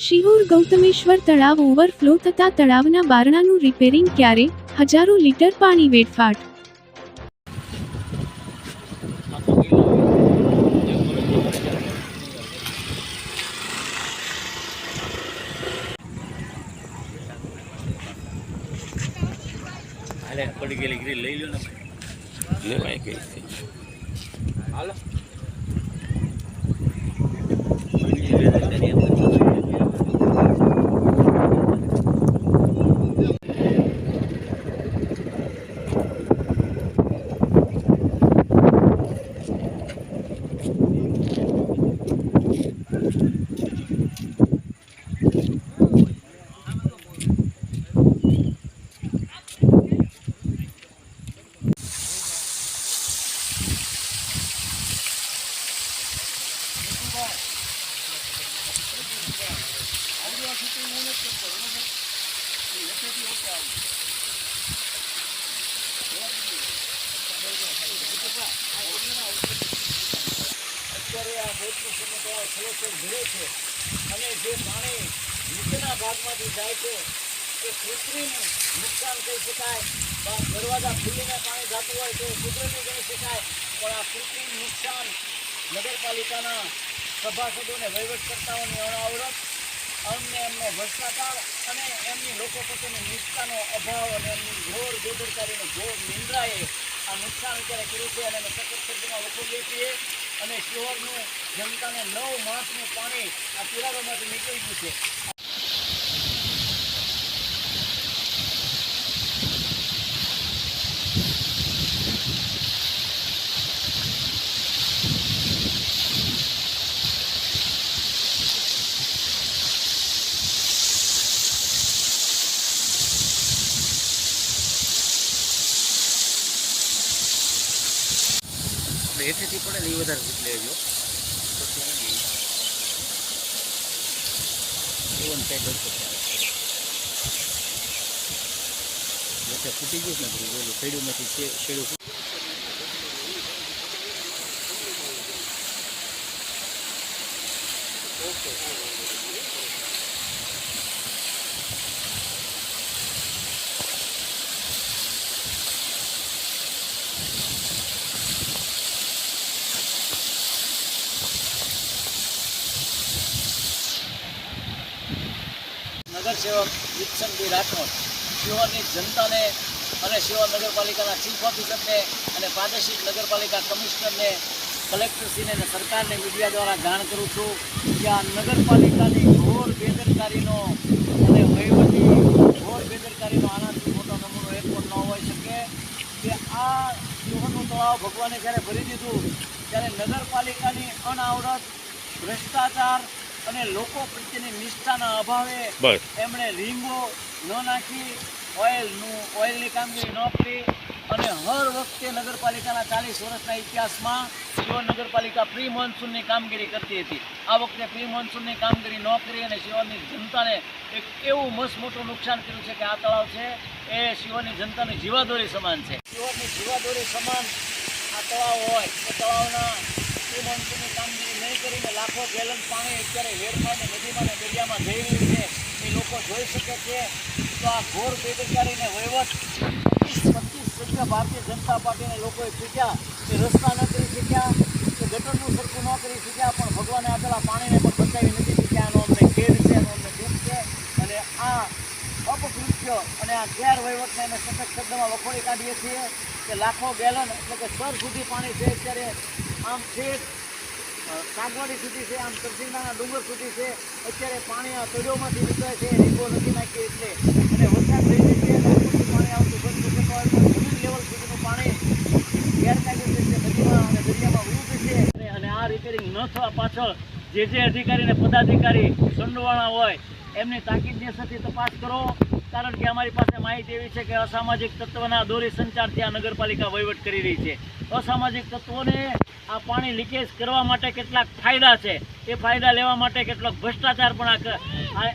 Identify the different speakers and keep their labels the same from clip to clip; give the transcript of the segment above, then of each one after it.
Speaker 1: શિહોર ગૌતમેશ્વર તળાવ ઓવરફ્લો થતા તળાવના બારણાનું રિપેરિંગ ક્યારે? હજારો લીટર પાણી વેડફાટ.
Speaker 2: પડી ગયેલી ગ્રીલ લઈ લો ને લેવાય કઈ હાલો અને જે પાણી નીચેના ભાગમાંથી જાય છે એ કૃત્રિમ નુકસાન કહી શકાય. દરવાજા ખુલ્લીને પાણી જતું હોય તો કુદરતી ગણી શકાય, પણ આ કૃત્રિમ નુકસાન નગરપાલિકાના સભાસદોને વહીવટકર્તાઓની અણાવરત અને એમનો ભ્રષ્ટાચાર અને એમની લોકો પ્રત્યેની નિષ્ઠાનો અભાવ અને એમની ઘોર બેદરકારીનો ઘોર નિંદ્રાએ આ નુકસાન અત્યારે કર્યું છે. અને અમે સખત શબ્દમાં વખોડીએ છીએ અને શિહોરનું જનતાને 9 માસનું પાણી આ તિરાડોમાંથી નીકળી ગયું છે. એથી પડે ને એ વધારે લેજો એવન પેક ફૂટી ગયું ને બધું શેડ્યુમાંથી શેડ્યુ નગરસેવક વિત્સનભાઈ રાઠોડ શિહોરની જનતાને અને શિહોર નગરપાલિકાના ચીફ ઓફિસરને અને પ્રાદેશિક નગરપાલિકા કમિશનરને, કલેક્ટરશ્રીને અને સરકારને મીડિયા દ્વારા જાણ કરું છું કે આ નગરપાલિકાની ઘોર બેદરકારીનો અને વહીવટી ઘોર બેદરકારીનો આનાથી મોટો નમૂનો એક પણ ન હોઈ શકે કે આ શિહોરનું તળાવ ભગવાને જ્યારે ભરી દીધું ત્યારે નગરપાલિકાની અનાવરત, ભ્રષ્ટાચાર અને લોકો પ્રત્યેની નિષ્ઠાના અભાવે એમણે રીંગો ન નાખી, ઓઇલની કામગીરી ન કરી અને હર વખતે નગરપાલિકાના 40 વર્ષના ઇતિહાસમાં શિહોર નગરપાલિકા પ્રી મોન્સૂનની કામગીરી કરતી હતી. આ વખતે પ્રી મોન્સૂનની કામગીરી ન કરી અને શિહોરની જનતાને એક એવું મસ્ત મોટું નુકસાન કર્યું છે કે આ તળાવ છે એ શિહોરની જનતાની જીવાદોરી સમાન છે. શિહોરની જીવાદોરી સમાન આ તળાવ હોય એ તળાવના મોન્સૂનની કામગીરી નહીં કરીને લાખો ગેલન પાણી અત્યારે વેડફાઈને નદીમાં અને દરિયામાં જઈ રહ્યું છે એ લોકો જોઈ શકે છે. તો આ ઘોર બેદરકારીને વહીવટ 25 જગ્યા ભારતીય જનતા પાર્ટીને લોકોએ ચૂક્યા કે રસ્તા ન કરી શક્યા, કે ગટરનું સરખું ન કરી શક્યા, પણ ભગવાને આપેલા પાણીને પણ બચાવી નથી શક્યા. આનો અમને ખેદ છે, આનો અમને દુઃખ છે. અને આ અપકૃત્ય અને આ ગેરવહીવટને અમે સખત શબ્દમાં વખોડી કાઢીએ છીએ કે લાખો ગેલન એટલે કે સર સુધી પાણી છે અત્યારે, આમ છે કાગવાડી સુધી છે, આમ તરસીનાના ડુંગર સુધી છે. અત્યારે પાણી આ તળિયોમાંથી નીકળે છે, રીંગો નથી નાખી એટલે. અને વરસાદ થઈ જાય છે અને પાણી આવતું બંધ થશે તો જમીન લેવલ સુધીનું પાણી ગેરકાયદેસર રીતે નદીમાં અને દરિયામાં વહી જશે. અને આ રિપેરિંગ ન થવા પાછળ જે અધિકારી અને પદાધિકારી સંડોવાણા હોય એમની તાકીદની સાથે તપાસ કરો. કારણ કે અમારી પાસે માહિતી એવી છે કે અસામાજિક તત્વના દોરી સંચારથી આ નગરપાલિકા વહીવટ કરી રહી છે. અસામાજિક તત્વોને આ પાણી લીકેજ કરવા માટે કેટલાક ફાયદા છે, એ ફાયદા લેવા માટે કેટલોક ભ્રષ્ટાચાર પણ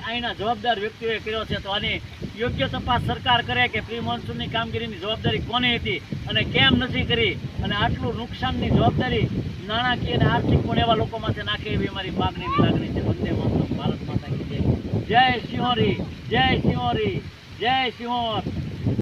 Speaker 2: અહીંના જવાબદાર વ્યક્તિઓએ કર્યો છે. તો આની યોગ્ય તપાસ સરકાર કરે કે પ્રી મોન્સૂનની કામગીરીની જવાબદારી કોની હતી અને કેમ નથી કરી, અને આટલું નુકસાનની જવાબદારી નાણાકીય અને આર્થિક પણ એવા લોકો માટે નાખે એવી અમારી માગણીની લાગણી છે. વંદે માતરમ, ભારત માતા કી જય. જય શિહોરી, જય શિહોરી, જય શિહોર.